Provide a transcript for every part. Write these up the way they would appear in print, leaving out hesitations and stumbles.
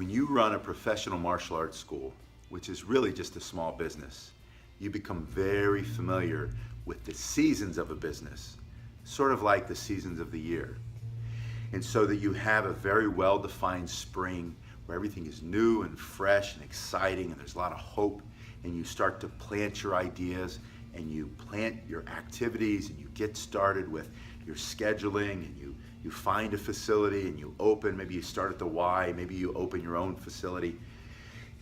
When you run a professional martial arts school, which is really just a small business, you become very familiar with the seasons of a business, sort of like the seasons of the year. And so that you have a very well-defined spring where everything is new and fresh and exciting and there's a lot of hope, and you start to plant your ideas and you plant your activities and you get started with your scheduling and you find a facility and you open, maybe you start at the Y, maybe you open your own facility.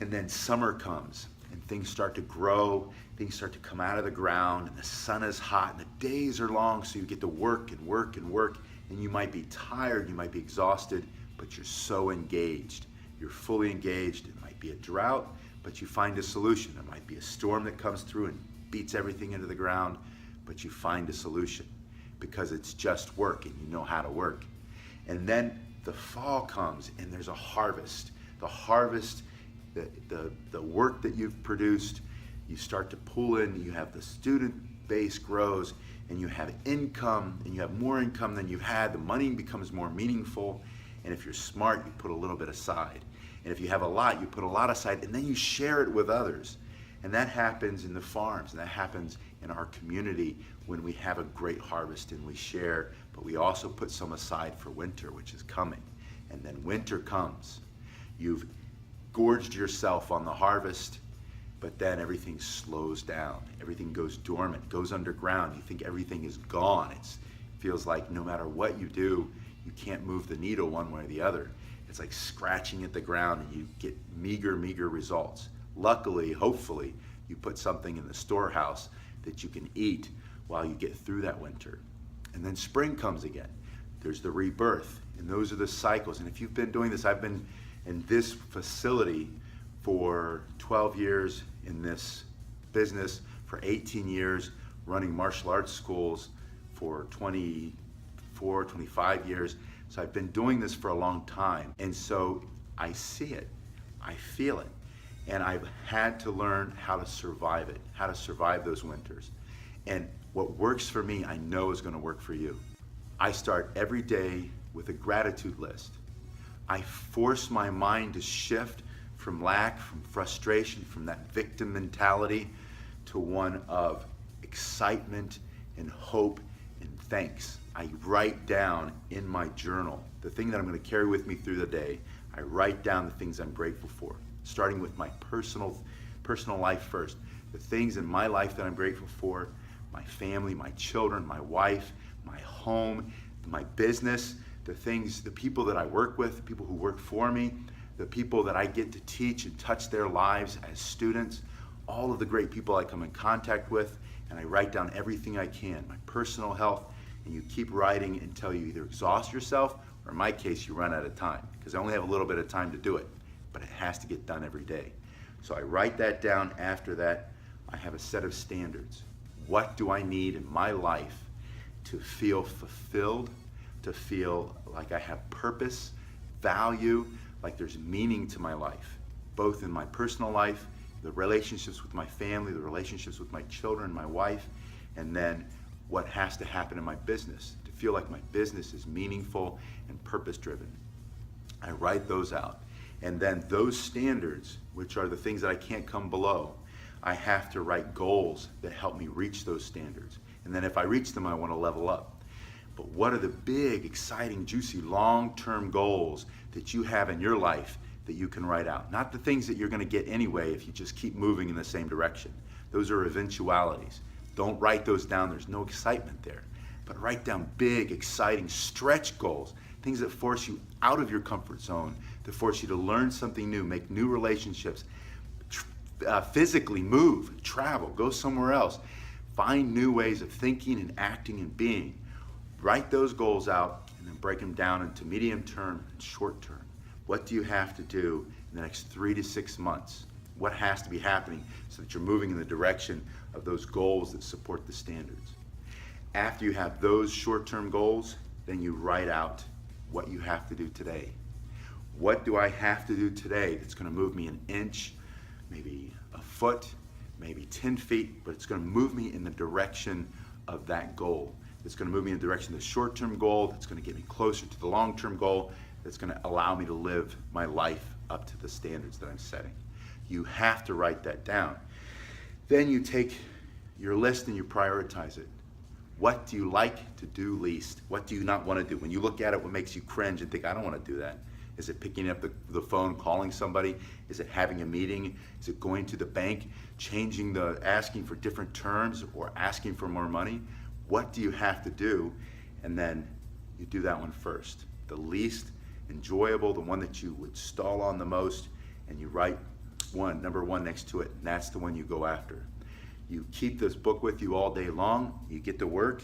And then summer comes and things start to grow, things start to come out of the ground, and the sun is hot and the days are long, so you get to work and work and work, and you might be tired, you might be exhausted, but you're so engaged. You're fully engaged. It might be a drought, but you find a solution. There might be a storm that comes through and beats everything into the ground, but you find a solution because it's just work and you know how to work. And then the fall comes and there's a harvest. The harvest, the work that you've produced, you start to pull in, you have the student base grows, and you have income, and you have more income than you've had. The money becomes more meaningful, and if you're smart, you put a little bit aside. And if you have a lot, you put a lot aside, and then you share it with others. And that happens in the farms, and that happens in our community when we have a great harvest and we share, but we also put some aside for winter, which is coming. And then winter comes. You've gorged yourself on the harvest, but then everything slows down. Everything goes dormant, goes underground. You think everything is gone. It feels like no matter what you do, you can't move the needle one way or the other. It's like scratching at the ground and you get meager results. Luckily, hopefully, you put something in the storehouse that you can eat while you get through that winter. And then spring comes again. There's the rebirth, and those are the cycles. And if you've been doing this, I've been in this facility for 12 years, in this business for 18 years, running martial arts schools for 24, 25 years. So I've been doing this for a long time. And so I see it, I feel it. And I've had to learn how to survive it, how to survive those winters. And what works for me, I know is gonna work for you. I start every day with a gratitude list. I force my mind to shift from lack, from frustration, from that victim mentality to one of excitement and hope and thanks. I write down in my journal the thing that I'm gonna carry with me through the day. I write down the things I'm grateful for, starting with my personal life first. The things in my life that I'm grateful for, my family, my children, my wife, my home, my business, the things, the people that I work with, the people who work for me, the people that I get to teach and touch their lives as students, all of the great people I come in contact with, and I write down everything I can, my personal health, and you keep writing until you either exhaust yourself, or in my case, you run out of time, because I only have a little bit of time to do it, but it has to get done every day. So I write that down. After that, I have a set of standards. What do I need in my life to feel fulfilled, to feel like I have purpose, value, like there's meaning to my life, both in my personal life, the relationships with my family, the relationships with my children, my wife, and then what has to happen in my business to feel like my business is meaningful and purpose-driven. I write those out. And then those standards, which are the things that I can't come below, I have to write goals that help me reach those standards. And then if I reach them, I want to level up. But what are the big, exciting, juicy, long-term goals that you have in your life that you can write out? Not the things that you're going to get anyway if you just keep moving in the same direction. Those are eventualities. Don't write those down. There's no excitement there. But write down big, exciting, stretch goals, things that force you out of your comfort zone, that force you to learn something new, make new relationships, physically move, travel, go somewhere else, find new ways of thinking and acting and being. Write those goals out and then break them down into medium term and short term. What do you have to do in the next 3 to 6 months? What has to be happening so that you're moving in the direction of those goals that support the standards? After you have those short-term goals, then you write out what you have to do today. What do I have to do today that's going to move me an inch, maybe a foot, maybe 10 feet, but it's going to move me in the direction of that goal. It's going to move me in the direction of the short-term goal, that's going to get me closer to the long-term goal, that's going to allow me to live my life up to the standards that I'm setting. You have to write that down. Then you take your list and you prioritize it. What do you like to do least? What do you not want to do? When you look at it, what makes you cringe and think, I don't want to do that? Is it picking up the phone, calling somebody? Is it having a meeting? Is it going to the bank, asking for different terms or asking for more money? What do you have to do? And then you do that one first. The least enjoyable, the one that you would stall on the most, and you write number one next to it, and that's the one you go after. You keep this book with you all day long. You get to work.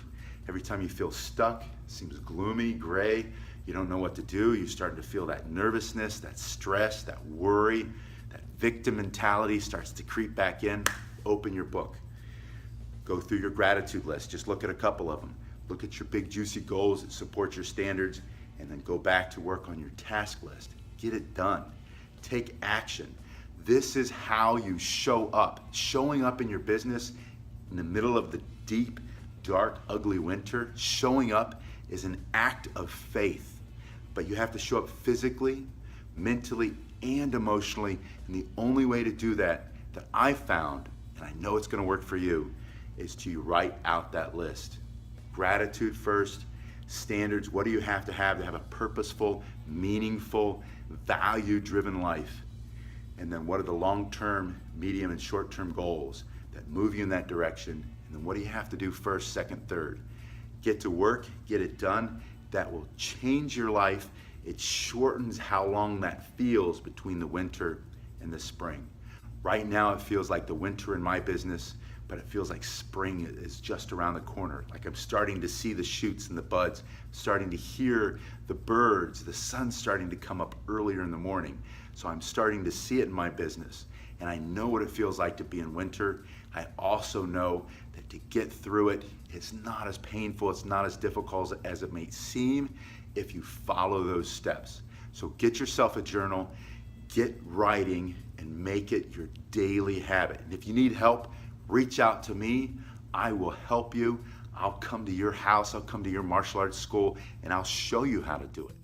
Every time you feel stuck, it seems gloomy, gray, you don't know what to do, you're starting to feel that nervousness, that stress, that worry, that victim mentality starts to creep back in. Open your book. Go through your gratitude list. Just look at a couple of them. Look at your big juicy goals that support your standards, and then go back to work on your task list. Get it done. Take action. This is how you show up. Showing up in your business in the middle of the deep, dark, ugly winter, showing up is an act of faith. But you have to show up physically, mentally, and emotionally. And the only way to do that I found, and I know it's going to work for you, is to write out that list. Gratitude first, standards. What do you have to have a purposeful, meaningful, value-driven life? And then what are the long-term, medium, and short-term goals that move you in that direction? And then what do you have to do first, second, third? Get to work, get it done. That will change your life. It shortens how long that feels between the winter and the spring. Right now it feels like the winter in my business, but it feels like spring is just around the corner. Like I'm starting to see the shoots and the buds, starting to hear the birds, the sun's starting to come up earlier in the morning. So I'm starting to see it in my business. And I know what it feels like to be in winter. I also know that to get through it, it's not as painful, it's not as difficult as it may seem if you follow those steps. So get yourself a journal, get writing, and make it your daily habit. And if you need help, reach out to me. I will help you. I'll come to your house, I'll come to your martial arts school, and I'll show you how to do it.